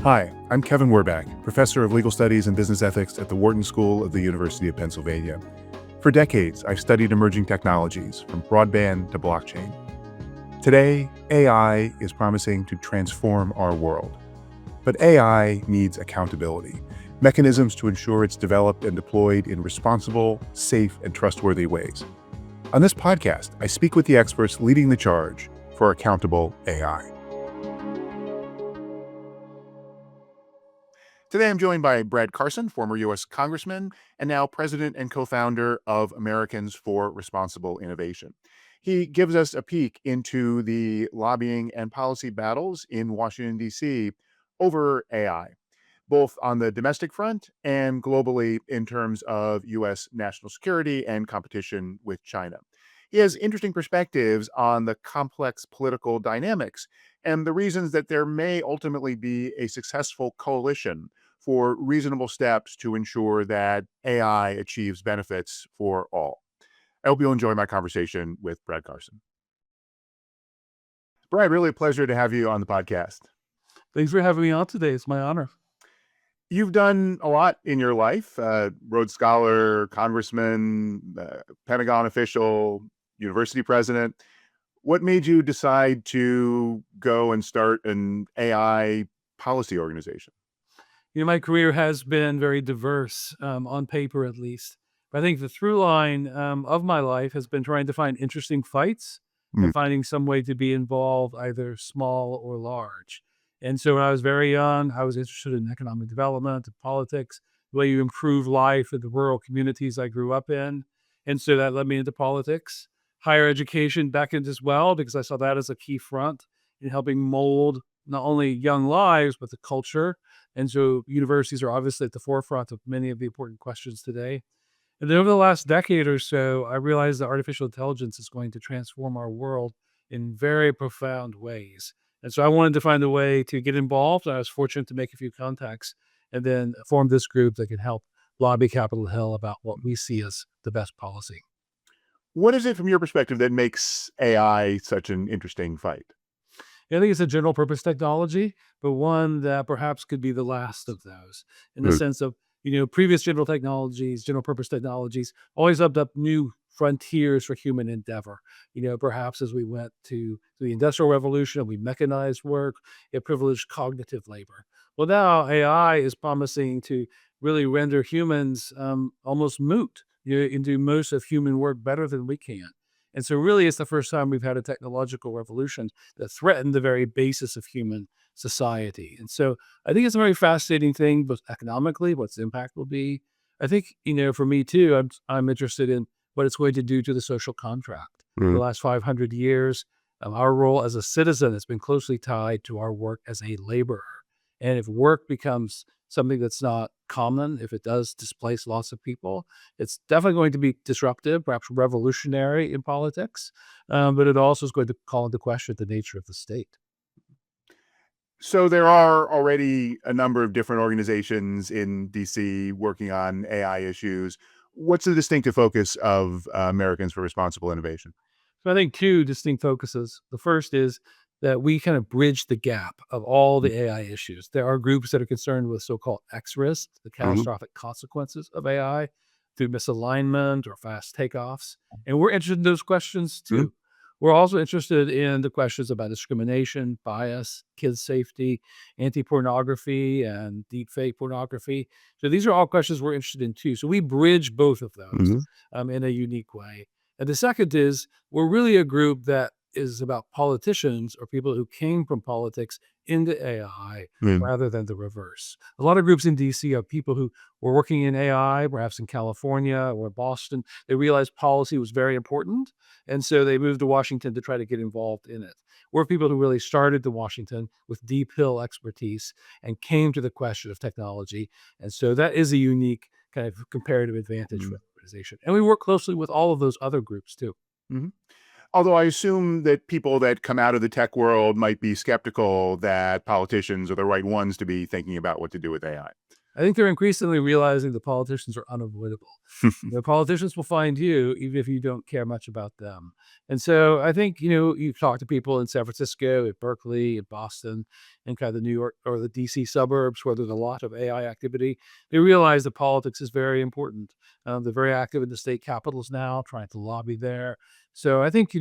Hi, I'm Kevin Werbach, professor of legal studies and business ethics at the Wharton School of the University of Pennsylvania. For decades, I've studied emerging technologies, from broadband to blockchain. Today, AI is promising to transform our world. But AI needs accountability, mechanisms to ensure it's developed and deployed in responsible, safe, and trustworthy ways. On this podcast, I speak with the experts leading the charge for accountable AI. Today, I'm joined by Brad Carson, former U.S. Congressman, and now president and co-founder of Americans for Responsible Innovation. He gives us a peek into the lobbying and policy battles in Washington, D.C. over AI, both on the domestic front and globally in terms of U.S. national security and competition with China. He has interesting perspectives on the complex political dynamics and the reasons that there may ultimately be a successful coalition for reasonable steps to ensure that AI achieves benefits for all. I hope you'll enjoy my conversation with Brad Carson. Brad, really a pleasure to have you on the podcast. Thanks for having me on today. It's my honor. You've done a lot in your life, Rhodes Scholar, Congressman, Pentagon official, university president. What made you decide to go and start an AI policy organization? My career has been very diverse, on paper at least. But I think the through line of my life has been trying to find interesting fights and finding some way to be involved, either small or large. And so when I was very young, I was interested in economic development and politics, the way you improve life in the rural communities I grew up in. And so that led me into politics. Higher education beckoned as well, because I saw that as a key front in helping mold not only young lives, but the culture. And so universities are obviously at the forefront of many of the important questions today. And then over the last decade or so, I realized that artificial intelligence is going to transform our world in very profound ways. And so I wanted to find a way to get involved. I was fortunate to make a few contacts and then form this group that can help lobby Capitol Hill about what we see as the best policy. What is it from your perspective that makes AI such an interesting fight? I think it's a general purpose technology, but one that perhaps could be the last of those, in the sense of, previous general technologies, general purpose technologies always opened up new frontiers for human endeavor. Perhaps as we went to the Industrial Revolution, we mechanized work, it privileged cognitive labor. Well, now AI is promising to really render humans almost moot. You can do most of human work better than we can. And so really it's the first time we've had a technological revolution that threatened the very basis of human society. And so I think it's a very fascinating thing, but economically, what's the impact will be. I think, for me too, I'm interested in what it's going to do to the social contract. For the last 500 years, our role as a citizen has been closely tied to our work as a laborer. And if work becomes something that's not common, if it does displace lots of people, it's definitely going to be disruptive, perhaps revolutionary in politics, but it also is going to call into question the nature of the state. So there are already a number of different organizations in DC working on AI issues. What's the distinctive focus of Americans for Responsible Innovation? So I think two distinct focuses. The first is that we kind of bridge the gap of all the AI issues. There are groups that are concerned with so-called X risk, the catastrophic consequences of AI through misalignment or fast takeoffs. And we're interested in those questions too. We're also interested in the questions about discrimination, bias, kids safety, anti-pornography, and deepfake pornography. So these are all questions we're interested in too. So we bridge both of those in a unique way. And the second is we're really a group that is about politicians or people who came from politics into AI rather than the reverse. A lot of groups in DC are people who were working in AI, perhaps in California or Boston. They realized policy was very important, and so they moved to Washington to try to get involved in it. We're people who really started in Washington with deep Hill expertise and came to the question of technology. And so that is a unique kind of comparative advantage for the organization. And we work closely with all of those other groups too. Although I assume that people that come out of the tech world might be skeptical that politicians are the right ones to be thinking about what to do with AI. I think they're increasingly realizing the politicians are unavoidable. The politicians will find you even if you don't care much about them. And so I think, you talk to people in San Francisco, at Berkeley, at Boston, and kind of the New York or the DC suburbs where there's a lot of AI activity. They realize that politics is very important. They're very active in the state capitals now, trying to lobby there. So I think,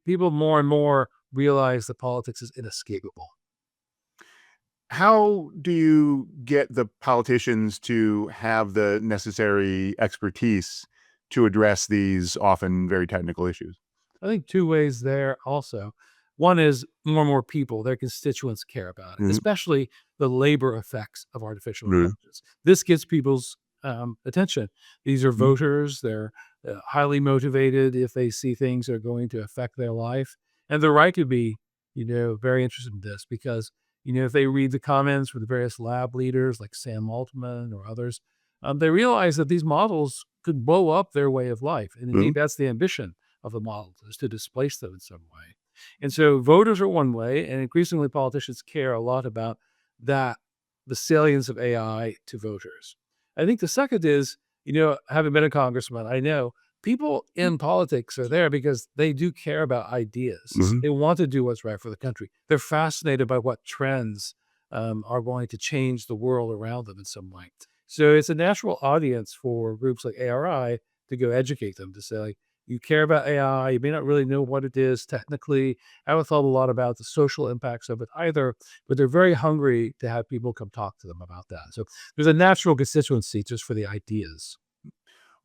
people more and more realize that politics is inescapable. How do you get the politicians to have the necessary expertise to address these often very technical issues? I think two ways there also. One is more and more people, their constituents care about it, Mhm. especially the labor effects of artificial Mhm. intelligence. This gets people's attention. These are Mhm. voters. They're highly motivated if they see things that are going to affect their life. And they're right to be, very interested in this because, if they read the comments from the various lab leaders like Sam Altman or others, they realize that these models could blow up their way of life. And indeed, Mhm. that's the ambition of the model is to displace them in some way. And so voters are one way, and increasingly politicians care a lot about that, the salience of AI to voters. I think the second is, having been a congressman, I know people in politics are there because they do care about ideas. Mhm. They want to do what's right for the country. They're fascinated by what trends are going to change the world around them in some way. So it's a natural audience for groups like ARI to go educate them to say, like, you care about AI, you may not really know what it is technically. I haven't thought a lot about the social impacts of it either, but they're very hungry to have people come talk to them about that. So there's a natural constituency just for the ideas.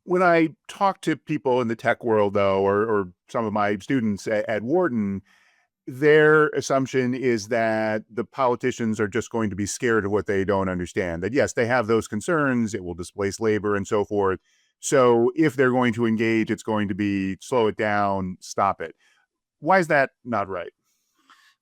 When I talk to people in the tech world, though, or some of my students at Wharton, their assumption is that the politicians are just going to be scared of what they don't understand. That yes, they have those concerns, it will displace labor and so forth. So if they're going to engage, it's going to be slow it down, stop it. Why is that not right?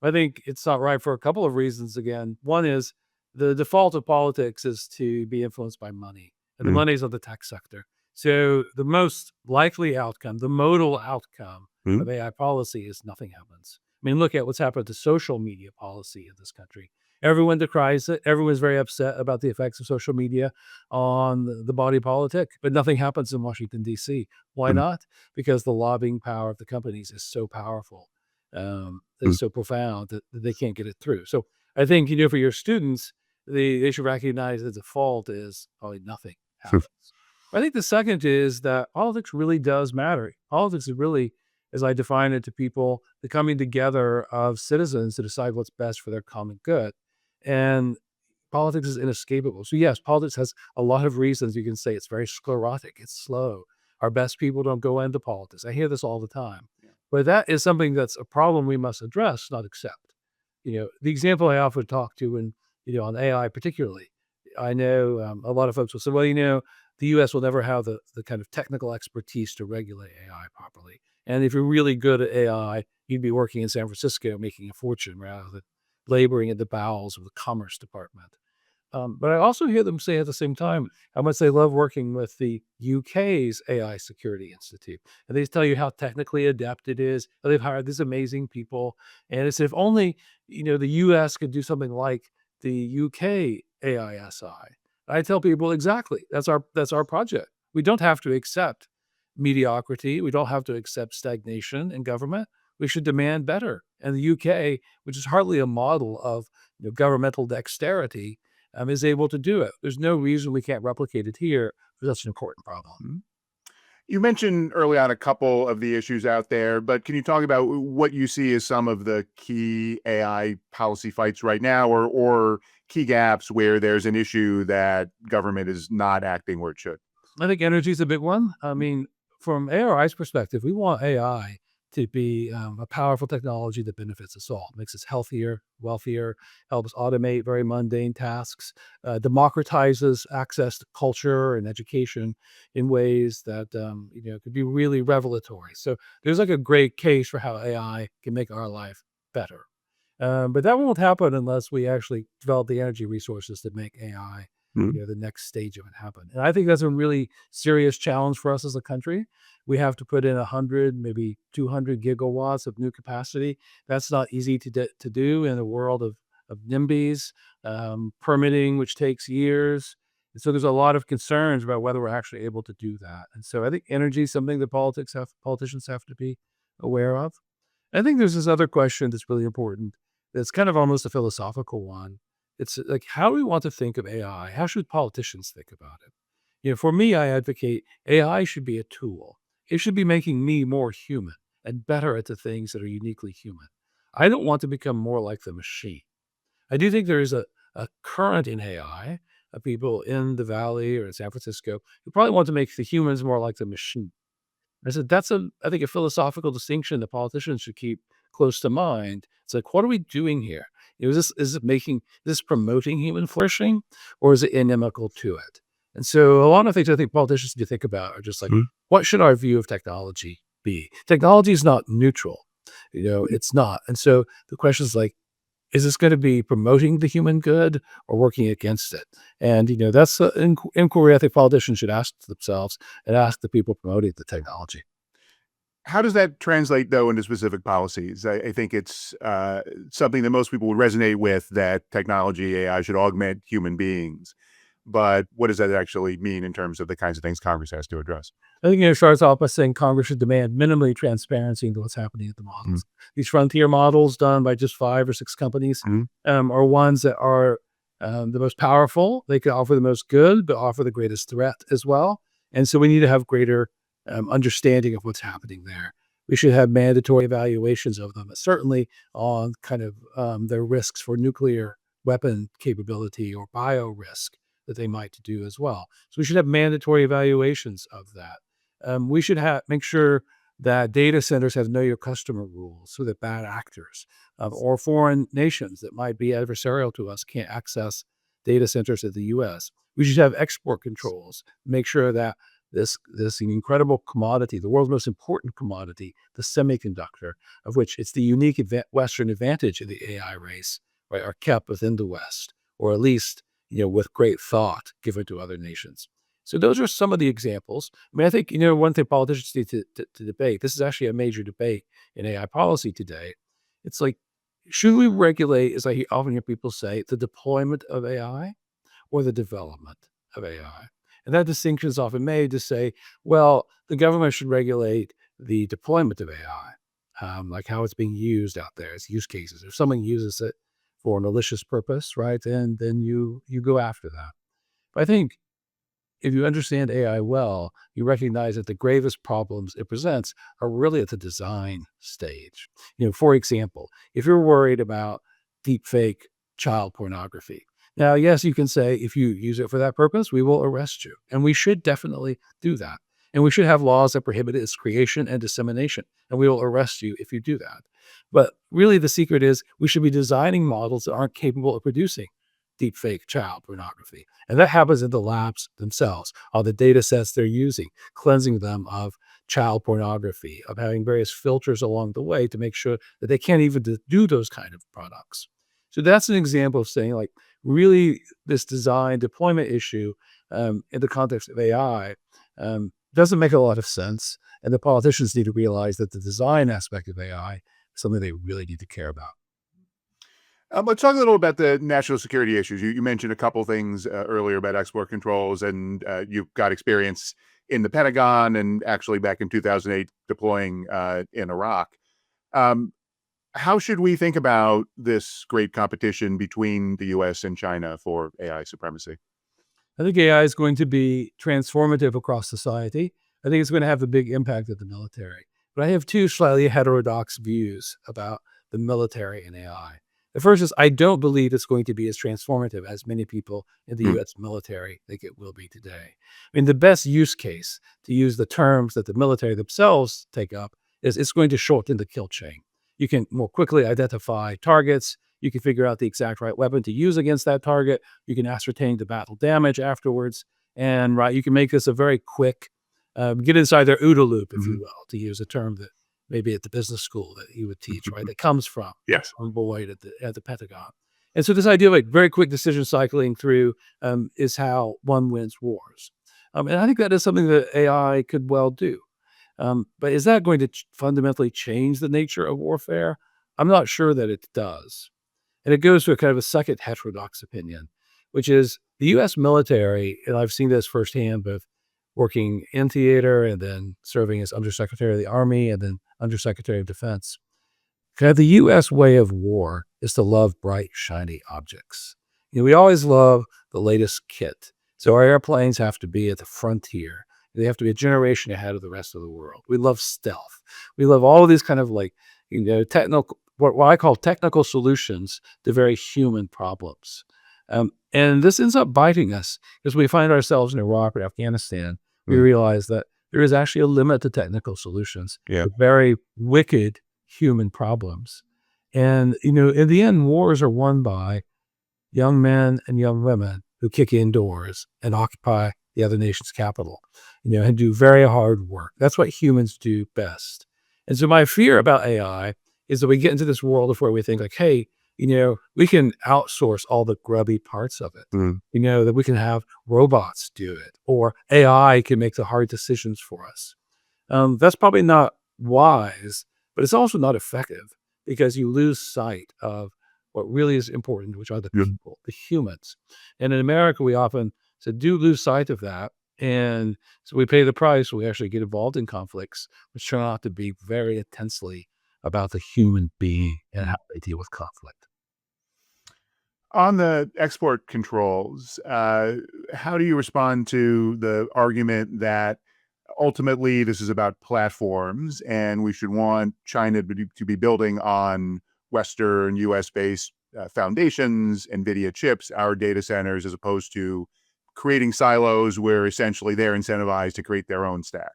I think it's not right for a couple of reasons again. One is the default of politics is to be influenced by money, and the Mhm. money's of the tech sector. So the most likely outcome, the modal outcome Mhm. of AI policy is nothing happens. I mean, look at what's happened to social media policy in this country. Everyone decries it. Everyone's very upset about the effects of social media on the body politic, but nothing happens in Washington, D.C. Why Mhm. not? Because the lobbying power of the companies is so powerful, Mhm. is so profound that they can't get it through. So I think, for your students, they should recognize the default is probably nothing happens. I think the second is that politics really does matter. Politics is really, as I define it to people, the coming together of citizens to decide what's best for their common good. And politics is inescapable. So yes, politics has a lot of reasons you can say it's very sclerotic, it's slow. Our best people don't go into politics. I hear this all the time. Yeah. But that is something that's a problem we must address, not accept. The example I often talk to, and on AI particularly, I know a lot of folks will say, well, the US will never have the kind of technical expertise to regulate AI properly. And if you're really good at AI, you'd be working in San Francisco making a fortune rather than laboring in the bowels of the Commerce Department. But I also hear them say at the same time how much they love working with the UK's AI Security Institute. And they tell you how technically adept it is. How they've hired these amazing people. And it's if only, the US could do something like the UK AISI. I tell people exactly. That's our project. We don't have to accept mediocrity. We don't have to accept stagnation in government. We should demand better. And the UK, which is hardly a model of governmental dexterity, is able to do it. There's no reason we can't replicate it here because that's an important problem. Mhm. You mentioned early on a couple of the issues out there, but can you talk about what you see as some of the key AI policy fights right now, or key gaps where there's an issue that government is not acting where it should? I think energy is a big one. I mean, from ARI's perspective, we want AI to be a powerful technology that benefits us all, makes us healthier, wealthier, helps automate very mundane tasks, democratizes access to culture and education in ways that could be really revelatory. So there's like a great case for how AI can make our life better. But that won't happen unless we actually develop the energy resources to make AI, Mhm. the next stage of it happen. And I think that's a really serious challenge for us as a country. We have to put in 100, maybe 200 gigawatts of new capacity. That's not easy to do in a world of NIMBYs, permitting, which takes years. And so there's a lot of concerns about whether we're actually able to do that. And so I think energy is something that politicians have to be aware of. I think there's this other question that's really important. That's kind of almost a philosophical one. It's like, how do we want to think of AI? How should politicians think about it? For me, I advocate AI should be a tool. It should be making me more human and better at the things that are uniquely human. I don't want to become more like the machine. I do think there is a current in AI of people in the Valley or in San Francisco who probably want to make the humans more like the machine. I said, that's I think, a philosophical distinction that politicians should keep close to mind. It's like, what are we doing here? Is this promoting human flourishing, or is it inimical to it? And so a lot of things I think politicians need to think about are just like, what should our view of technology be? Technology is not neutral. It's not. And so the question is like, is this going to be promoting the human good or working against it? And, that's an inquiry I think politicians should ask themselves and ask the people promoting the technology. How does that translate, though, into specific policies? I think it's something that most people would resonate with, that technology, AI, should augment human beings. But what does that actually mean in terms of the kinds of things Congress has to address? I think it starts off by saying Congress should demand minimally transparency into what's happening at the Mm, models. These frontier models done by just 5 or 6 companies mhm. are ones that are the most powerful. They could offer the most good, but offer the greatest threat as well. And so we need to have greater understanding of what's happening there. We should have mandatory evaluations of them, certainly on kind of their risks for nuclear weapon capability or bio risk that they might do as well. So we should have mandatory evaluations of that. We should make sure that data centers have know your customer rules so that bad actors or foreign nations that might be adversarial to us can't access data centers in the US. We should have export controls, make sure that this incredible commodity, the world's most important commodity, the semiconductor, of which it's the unique Western advantage of the AI race, right, are kept within the West, or at least with great thought given to other nations. So those are some of the examples. I mean, I think, one thing politicians need to debate, this is actually a major debate in AI policy today. It's like, should we regulate, as often hear people say, the deployment of AI or the development of AI? And that distinction is often made to say, well, the government should regulate the deployment of AI, like how it's being used out there as use cases. If someone uses it for a malicious purpose, right, then you go after that. But I think if you understand AI well, you recognize that the gravest problems it presents are really at the design stage. For example, if you're worried about deep fake child pornography, now, yes, you can say, if you use it for that purpose, we will arrest you. And we should definitely do that. And we should have laws that prohibit its creation and dissemination. And we will arrest you if you do that. But really, the secret is we should be designing models that aren't capable of producing deep fake child pornography. And that happens in the labs themselves, all the data sets they're using, cleansing them of child pornography, of having various filters along the way to make sure that they can't even do those kind of products. So that's an example of saying, like, really, this design deployment issue in the context of AI doesn't make a lot of sense. And the politicians need to realize that the design aspect of AI is something they really need to care about. Let's talk a little about the national security issues. You mentioned a couple things earlier about export controls, and you've got experience in the Pentagon and actually back in 2008 deploying in Iraq. Um, how should we think about this great competition between the US and China for AI supremacy? I think AI is going to be transformative across society. I think it's going to have a big impact at the military. But I have two slightly heterodox views about the military and AI. The first is, I don't believe it's going to be as transformative as many people in the Mm, US military think it will be today. I mean, the best use case, to use the terms that the military themselves take up, is it's going to shorten the kill chain. You can more quickly identify targets. You can figure out the exact right weapon to use against that target. You can ascertain the battle damage afterwards. And right, you can make this a very quick, get inside their OODA loop, if you mhm. will, to use a term that maybe at the business school that you would teach, right? That comes from Yes. Boyd at the Pentagon. And so this idea of like very quick decision cycling through is how one wins wars. And I think that is something that AI could well do. But is that going to fundamentally change the nature of warfare? I'm not sure that it does. And it goes to a kind of a second heterodox opinion, which is the U.S. military, and I've seen this firsthand, both working in theater and then serving as Undersecretary of the Army and then Undersecretary of Defense. Kind of the U.S. way of war is to love bright, shiny objects. We always love the latest kit. So our airplanes have to be at the frontier. They have to be a generation ahead of the rest of the world. We love stealth. We love all of these kind of like, technical, what I call technical solutions to very human problems. And this ends up biting us because we find ourselves in Iraq or Afghanistan. We Mm. realize that there is actually a limit to technical solutions Yeah. for very wicked human problems. And, in the end, wars are won by young men and young women who kick in doors and occupy the other nation's capital, and do very hard work. That's what humans do best. And so my fear about AI is that we get into this world of where we think like, hey, we can outsource all the grubby parts of it. Mm. That we can have robots do it, or AI can make the hard decisions for us. That's probably not wise, but it's also not effective because you lose sight of what really is important, which are the Yeah. people, the humans. And in America, we often do lose sight of that. And so we pay the price. We actually get involved in conflicts, which turn out to be very intensely about the human being and how they deal with conflict. On the export controls, how do you respond to the argument that ultimately this is about platforms and we should want China to be building on Western US based foundations, NVIDIA chips, our data centers, as opposed to creating silos where essentially they're incentivized to create their own stack?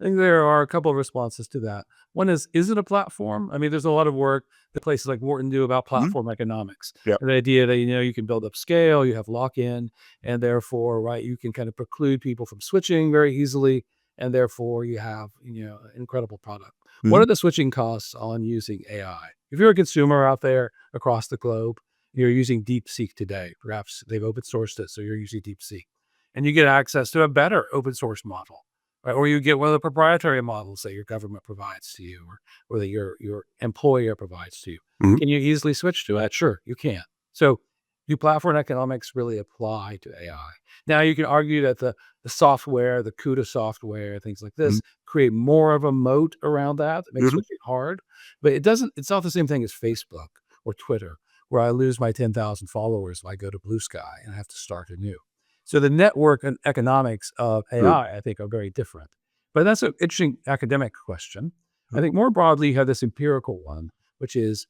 I think there are a couple of responses to that. One is it a platform? I mean, there's a lot of work that places like Wharton do about Mhm. platform economics. Yep. And the idea that, you can build up scale, you have lock-in, and therefore, right, you can kind of preclude people from switching very easily, and therefore you have, an incredible product. What Mhm. are the switching costs on using AI? If you're a consumer out there across the globe, you're using DeepSeek today. Perhaps they've open sourced it, so you're using DeepSeek. And you get access to a better open source model. Right, or you get one of the proprietary models that your government provides to you, or that your employer provides to you. Mhm. Can you easily switch to it? Sure, you can. So, do platform economics really apply to AI? Now, you can argue that the software, the CUDA software, things like Mhm. this, create more of a moat around that makes Mhm. switching hard. But it doesn't. It's not the same thing as Facebook or Twitter, where I lose my 10,000 followers if I go to Blue Sky and I have to start anew. So the network and economics of True. AI, I think, are very different. But that's an interesting academic question. I Mhm. think more broadly, you have this empirical one, which is,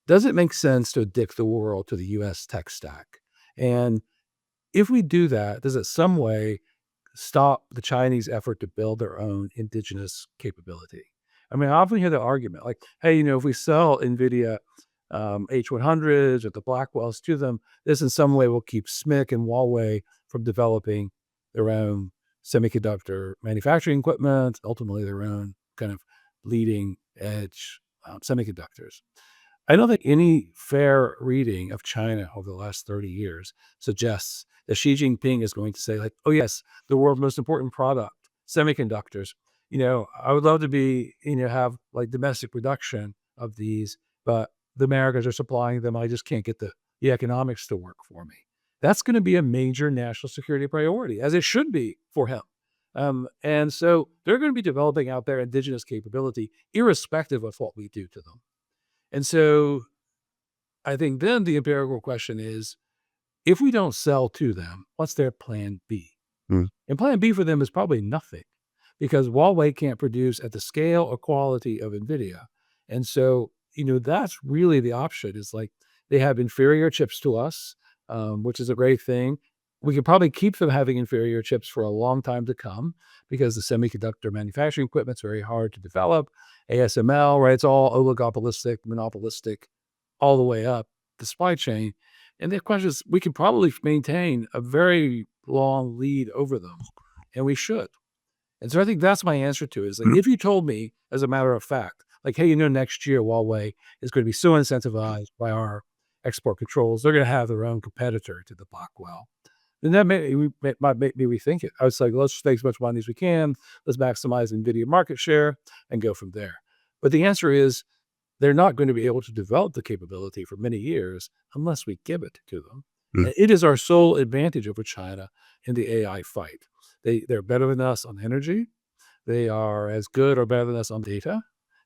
does it make sense to addict the world to the US tech stack? And if we do that, does it some way stop the Chinese effort to build their own indigenous capability? I mean, I often hear the argument like, hey, if we sell NVIDIA H100s or the Blackwells to them, this in some way will keep SMIC and Huawei from developing their own semiconductor manufacturing equipment, ultimately their own kind of leading edge semiconductors. I don't think any fair reading of China over the last 30 years suggests that Xi Jinping is going to say, like, oh, yes, the world's most important product, semiconductors. I would love to have like domestic production of these, but the Americans are supplying them. I just can't get the economics to work for me. That's going to be a major national security priority, as it should be for him. And so they're going to be developing out their indigenous capability, irrespective of what we do to them. And so I think then the empirical question is, if we don't sell to them, what's their plan B? Mm. And plan B for them is probably nothing because Huawei can't produce at the scale or quality of NVIDIA. And so, that's really the option is like they have inferior chips to us, which is a great thing. We could probably keep them having inferior chips for a long time to come because the semiconductor manufacturing equipment's very hard to develop. ASML, right? It's all oligopolistic, monopolistic, all the way up the supply chain. And the question is, we can probably maintain a very long lead over them, and we should. And so I think that's my answer to it is like, Mhm. if you told me, as a matter of fact, like, hey, next year Huawei is going to be so incentivized by our export controls, they're going to have their own competitor to the Blackwell. Then that might make me rethink it. I was like, let's make as much money as we can. Let's maximize NVIDIA market share and go from there. But the answer is they're not going to be able to develop the capability for many years unless we give it to them. It is our sole advantage over China in the AI fight. They're better than us on energy. They are as good or better than us on data.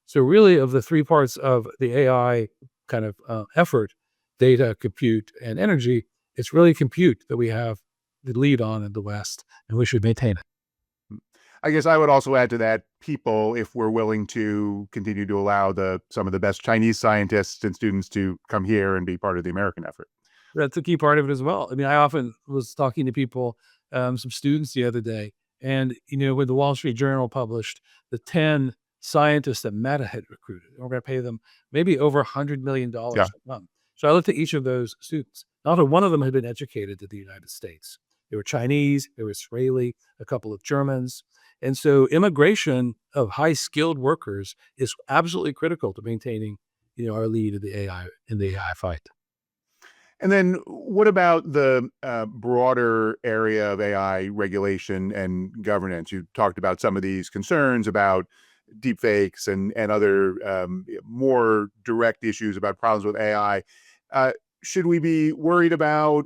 So really, of the three parts of the AI kind of effort, data, compute, and energy, it's really compute that we have the lead on in the West, and we should maintain it. I guess I would also add to that people, if we're willing to continue to allow some of the best Chinese scientists and students to come here and be part of the American effort. That's a key part of it as well. I mean, I often was talking to people, some students the other day, and when the Wall Street Journal published the 10 scientists that Meta had recruited, we're going to pay them maybe over $100 million Yeah. a month. So I looked at each of those students. Not a one of them had been educated in the United States. They were Chinese, they were Israeli, a couple of Germans. And so immigration of high skilled workers is absolutely critical to maintaining, our lead in the AI fight. And then what about the broader area of AI regulation and governance? You talked about some of these concerns about deepfakes and other more direct issues about problems with AI. Should we be worried about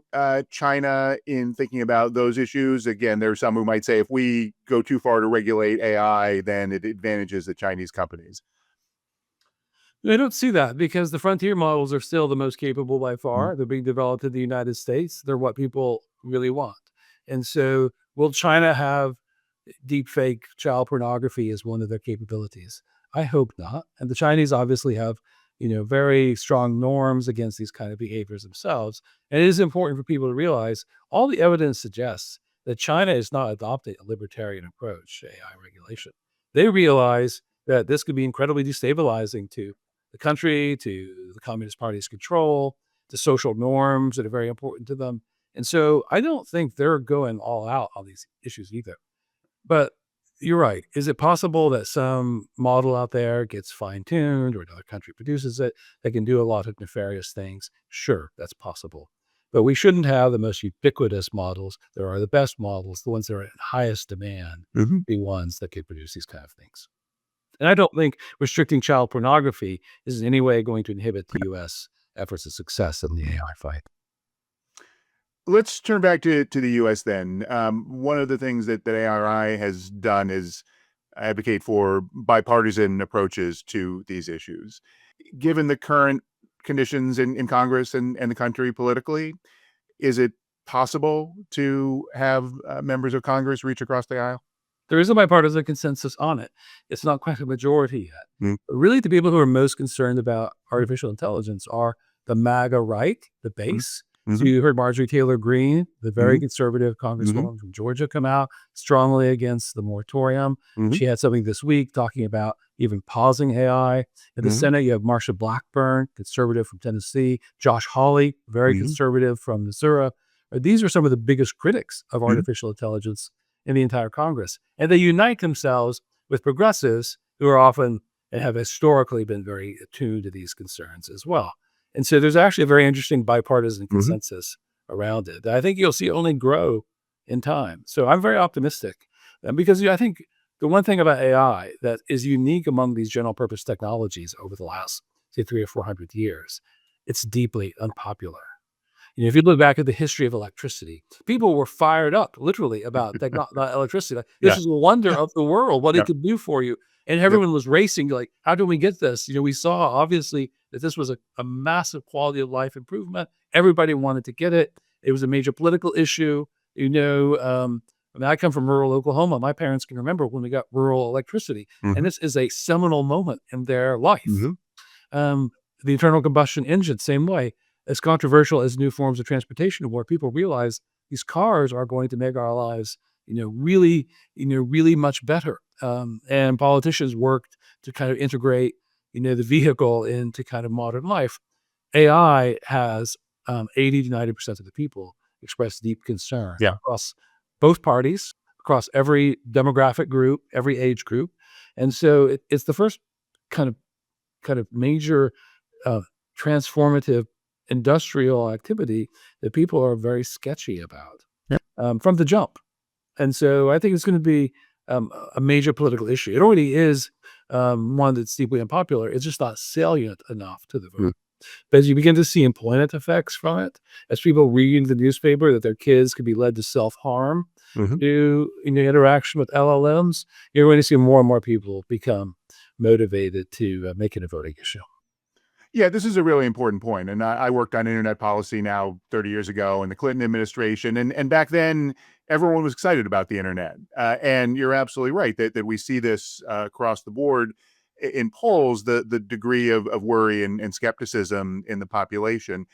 China in thinking about those issues? Again, there are some who might say if we go too far to regulate AI, then it advantages the Chinese companies. I don't see that because the frontier models are still the most capable by Mhm. far. They're being developed in the United States. They're what people really want. And so, will China have deep fake child pornography as one of their capabilities? I hope not. And the Chinese obviously have, very strong norms against these kind of behaviors themselves. And it is important for people to realize all the evidence suggests that China is not adopting a libertarian approach to AI regulation. They realize that this could be incredibly destabilizing to the country, to the Communist Party's control, to social norms that are very important to them. And so I don't think they're going all out on these issues either. But you're right. Is it possible that some model out there gets fine tuned or another country produces it that can do a lot of nefarious things? Sure, that's possible. But we shouldn't have the most ubiquitous models. There are the best models, the ones that are in highest demand, Mhm. be ones that could produce these kind of things. And I don't think restricting child pornography is in any way going to inhibit the U.S. efforts of success in the AI fight. Let's turn back to the U.S. then. One of the things that ARI has done is advocate for bipartisan approaches to these issues. Given the current conditions in Congress and the country politically, is it possible to have members of Congress reach across the aisle? There is a bipartisan consensus on it. It's not quite a majority yet. Mm, But really, the people who are most concerned about artificial intelligence are the MAGA right, the mhm, base. So mhm, you heard Marjorie Taylor Greene, the very mhm, conservative mhm, congresswoman from Georgia, come out strongly against the moratorium. mhm, She had something this week talking about even pausing AI. In the mhm, Senate, you have Marsha Blackburn, conservative from Tennessee, Josh Hawley, very mhm, conservative from Missouri. These are some of the biggest critics of mhm, artificial intelligence in the entire Congress. And they unite themselves with progressives who are often and have historically been very attuned to these concerns as well. And so there's actually a very interesting bipartisan mhm. consensus around it that I think you'll see only grow in time. So I'm very optimistic because I think the one thing about AI that is unique among these general purpose technologies over the last, say, 300 or 400 years, it's deeply unpopular. If you look back at the history of electricity, people were fired up literally about electricity. Like, this Yeah, is a wonder yeah, of the world, what it yeah, could do for you. And yep, everyone was racing, like, how do we get this? We saw obviously that this was a massive quality of life improvement. Everybody wanted to get it. It was a major political issue. I mean, I come from rural Oklahoma. My parents can remember when we got rural electricity, and mhm, this is a seminal moment in their life. mhm, Um, the internal combustion engine, same way. As controversial as new forms of transportation where people realize these cars are going to make our lives, really much better. And politicians worked to kind of integrate, the vehicle into kind of modern life. AI has 80 to 90% of the people express deep concern yeah, across both parties, across every demographic group, every age group. And so it's the first kind of major uh, transformative industrial activity that people are very sketchy about yeah. from the jump. And so I think it's going to be a major political issue. It already is one that's deeply unpopular. It's just not salient enough to the vote. But as you begin to see employment effects from it, as people read the newspaper that their kids could be led to self-harm Mhm. due in the interaction with LLMs, you're going to see more and more people become motivated to make it a voting issue. Yeah, this is a really important point, and I worked on internet policy now 30 years ago in the Clinton administration, and back then everyone was excited about the internet, and you're absolutely right that we see this across the board in polls, the degree of worry and skepticism in the population.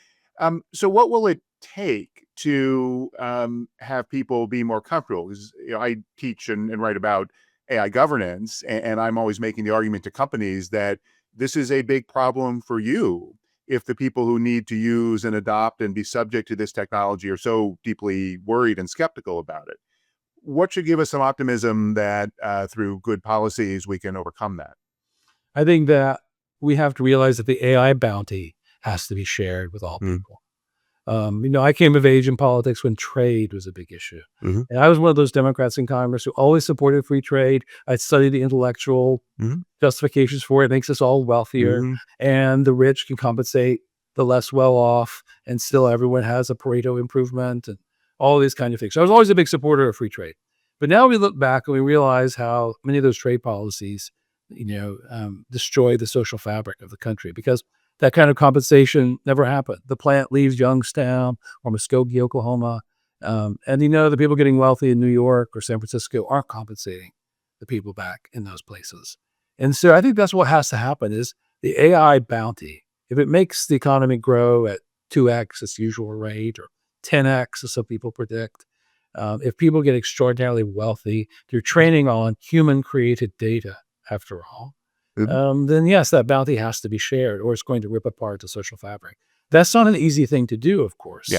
So, what will it take to have people be more comfortable? Because I teach and write about AI governance, and I'm always making the argument to companies that this is a big problem for you if the people who need to use and adopt and be subject to this technology are so deeply worried and skeptical about it. What should give us some optimism that through good policies we can overcome that? I think that we have to realize that the AI bounty has to be shared with all Mm, people. I came of age in politics when trade was a big issue. mhm, And I was one of those Democrats in Congress who always supported free trade. I studied the intellectual mhm, justifications for it. It makes us all wealthier, mhm, and the rich can compensate the less well off, and still everyone has a Pareto improvement and all these kind of things. So I was always a big supporter of free trade. But now we look back and we realize how many of those trade policies, destroy the social fabric of the country because that kind of compensation never happened. The plant leaves Youngstown or Muskogee, Oklahoma. The people getting wealthy in New York or San Francisco aren't compensating the people back in those places. And so I think that's what has to happen is the AI bounty. If it makes the economy grow at 2x its usual rate or 10x, as some people predict, if people get extraordinarily wealthy through training on human created data, after all, mhm. then yes, that bounty has to be shared or it's going to rip apart the social fabric. That's not an easy thing to do, of Yeah. course,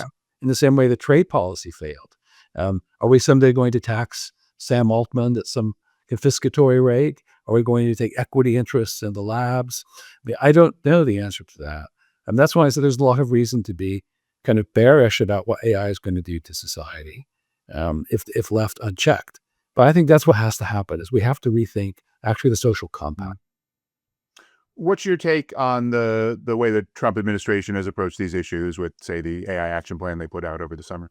in the same way that trade policy failed. Are we someday going to tax Sam Altman at some confiscatory rate? Are we going to take equity interests in the labs? I don't know the answer to that. And that's why I said there's a lot of reason to be kind of bearish about what AI is going to do to society if left unchecked. But I think that's what has to happen is we have to rethink actually the social compact. What's your take on the way the Trump administration has approached these issues with, say, the AI action plan they put out over the summer?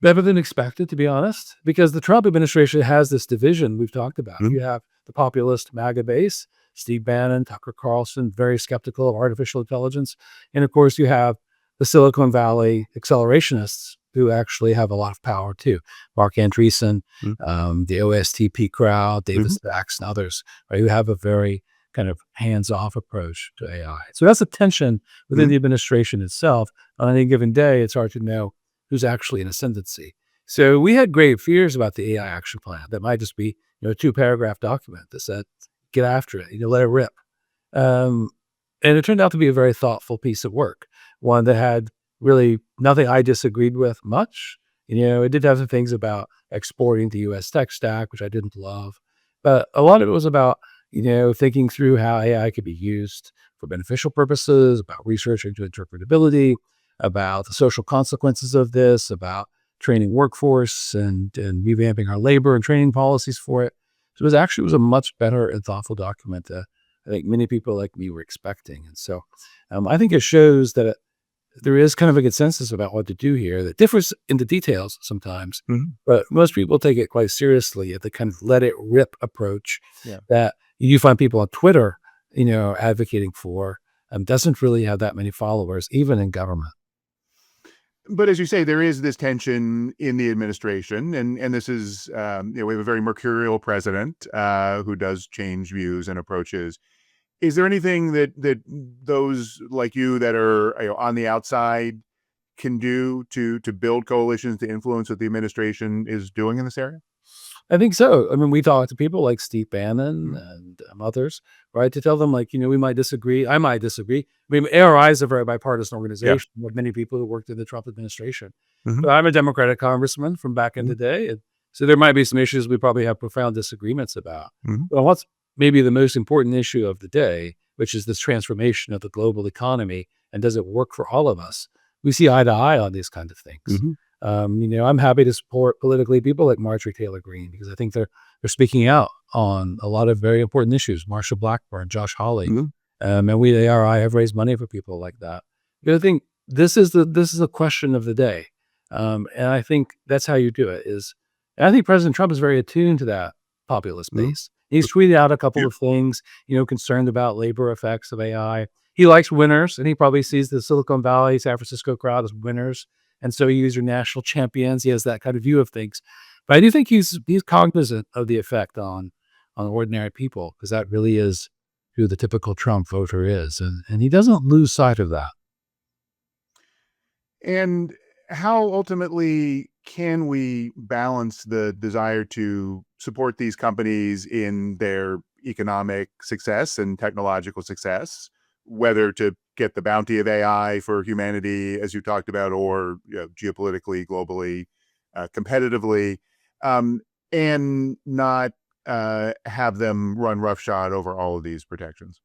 Better than expected, to be honest, because the Trump administration has this division we've talked about. Mhm, You have the populist MAGA base, Steve Bannon, Tucker Carlson, very skeptical of artificial intelligence. And of course, you have the Silicon Valley accelerationists who actually have a lot of power too. Mark Andreessen, mhm, the OSTP crowd, David mhm, Sachs, and others, right, who have a very kind of hands-off approach to AI. So that's a tension within mhm. the administration itself. On any given day, it's hard to know who's actually in ascendancy. So we had grave fears about the AI action plan. That might just be, a 2-paragraph document that said, get after it, let it rip. Um, and it turned out to be a very thoughtful piece of work, one that had really nothing I disagreed with much. It did have some things about exporting the US tech stack, which I didn't love. But a lot of it was about, thinking through how AI could be used for beneficial purposes, about research into interpretability, about the social consequences of this, about training workforce and revamping our labor and training policies for it. So it was a much better and thoughtful document that I think many people like me were expecting. And so I think it shows that there is kind of a consensus about what to do here that differs in the details sometimes, Mhm. but most people take it quite seriously at the kind of let it rip approach Yeah. that you find people on Twitter, advocating for. Doesn't really have that many followers, even in government. But as you say, there is this tension in the administration, and this is we have a very mercurial president who does change views and approaches. Is there anything that those like you that are on the outside can do to build coalitions to influence what the administration is doing in this area? I think so. I mean, we talked to people like Steve Bannon Mhm. and others, right, to tell them, like, we might disagree. I might disagree. I mean, ARI is a very bipartisan Yeah. organization with many people who worked in the Trump administration. Mhm, But I'm a Democratic congressman from back in mhm, the day. And so there might be some issues we probably have profound disagreements about. mhm, But what's maybe the most important issue of the day, which is this transformation of the global economy, and does it work for all of us? We see eye to eye on these kind of things. mhm, I'm happy to support politically people like Marjorie Taylor Greene because I think they're speaking out on a lot of very important issues. Marsha Blackburn, Josh Hawley, mhm. and we at ARI have raised money for people like that. You know, I think this is a question of the day, and I think that's how you do it. And I think President Trump is very attuned to that populist Mhm. base. He's tweeted out a couple Yeah. of things, concerned about labor effects of AI. He likes winners, and he probably sees the Silicon Valley, San Francisco crowd as winners, and so he's your national champions. He has that kind of view of things, but I do think he's cognizant of the effect on ordinary people because that really is who the typical Trump voter is, and he doesn't lose sight of that. And how ultimately can we balance the desire to support these companies in their economic success and technological success, whether to get the bounty of AI for humanity, as you talked about, or geopolitically, globally, competitively, um, and not have them run roughshod over all of these protections?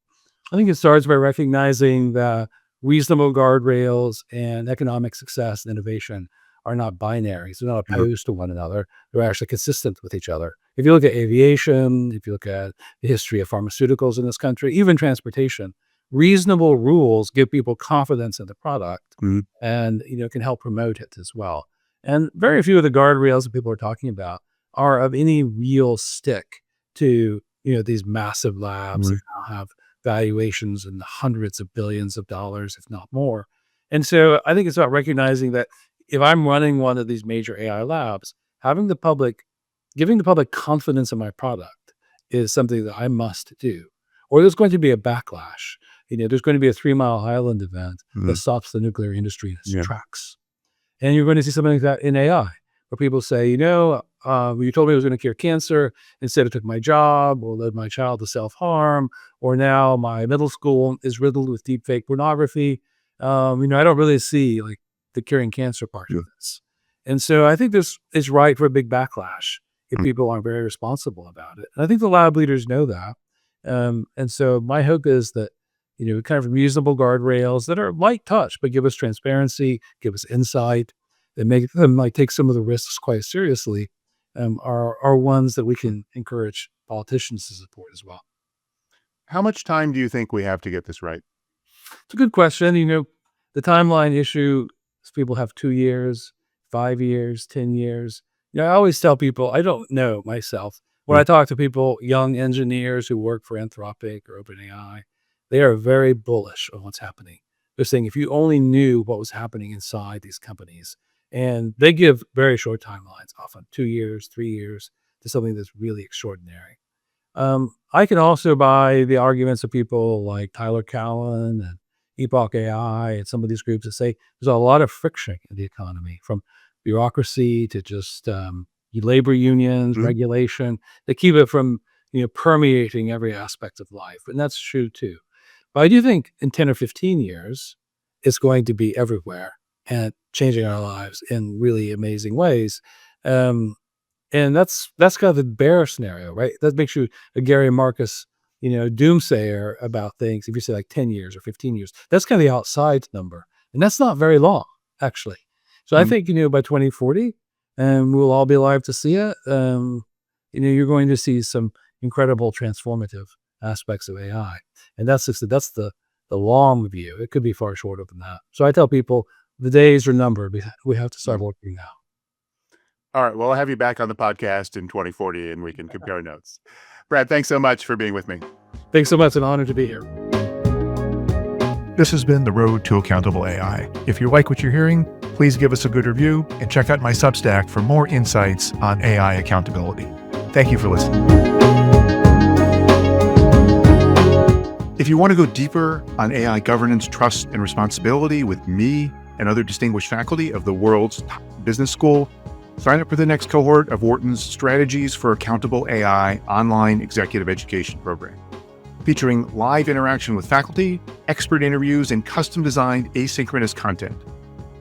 I think it starts by recognizing that reasonable guardrails and economic success and innovation are not binaries. They're not Mhm. opposed to one another. They're actually consistent with each other. If you look at aviation, if you look at the history of pharmaceuticals in this country, even transportation, reasonable rules give people confidence in the product Mhm. and can help promote it as well. And very few of the guardrails that people are talking about are of any real stick to these massive labs that Mhm. now have valuations in the hundreds of billions of dollars, if not more. And so I think it's about recognizing that if I'm running one of these major AI labs, giving the public confidence in my product is something that I must do. Or there's going to be a backlash. There's going to be a 3 Mile Island event that Mhm. stops the nuclear industry in its Yeah. tracks. And you're going to see something like that in AI, where people say, you told me it was going to cure cancer. Instead, it took my job or led my child to self harm. Or now my middle school is riddled with deep fake pornography. I don't really see like the curing cancer part of Yeah. this. And so I think this is right for a big backlash if Mm. people aren't very responsible about it. And I think the lab leaders know that. And so my hope is that kind of reasonable guardrails that are light touch, but give us transparency, give us insight, that make them like take some of the risks quite seriously, are ones that we can encourage politicians to support as well. How much time do you think we have to get this right? It's a good question. The timeline issue is people have 2 years, 5 years, 10 years. I always tell people I don't know myself. When I Mm. talk to people, young engineers who work for Anthropic or OpenAI, they are very bullish on what's happening. They're saying if you only knew what was happening inside these companies, and they give very short timelines, often 2 years, 3 years, to something that's really extraordinary. I can also buy the arguments of people like Tyler Cowen and Epoch AI and some of these groups that say there's a lot of friction in the economy, from bureaucracy to just labor unions, Mhm. regulation, that keep it from permeating every aspect of life, and that's true too. But I do think in 10 or 15 years, it's going to be everywhere and changing our lives in really amazing ways. Um, and that's kind of the bear scenario, right? That makes you a Gary Marcus, doomsayer about things. If you say like 10 years or 15 years, that's kind of the outside number. And that's not very long, actually. So I Mhm. think, by 2040, and we'll all be alive to see it, you're going to see some incredible transformative aspects of AI. And that's the long view. It could be far shorter than that. So I tell people the days are numbered. We have to start Mhm. working now. All right. Well, I'll have you back on the podcast in 2040 and we can compare notes. Brad, thanks so much for being with me. Thanks so much. It's an honor to be here. This has been The Road to Accountable AI. If you like what you're hearing, please give us a good review and check out my Substack for more insights on AI accountability. Thank you for listening. If you want to go deeper on AI governance, trust, and responsibility with me and other distinguished faculty of the world's top business school, sign up for the next cohort of Wharton's Strategies for Accountable AI online executive education program, featuring live interaction with faculty, expert interviews, and custom-designed asynchronous content.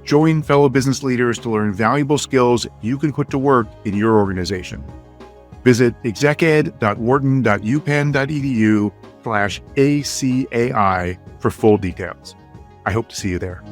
Join fellow business leaders to learn valuable skills you can put to work in your organization. Visit execed.wharton.upenn.edu/ACAI for full details. I hope to see you there.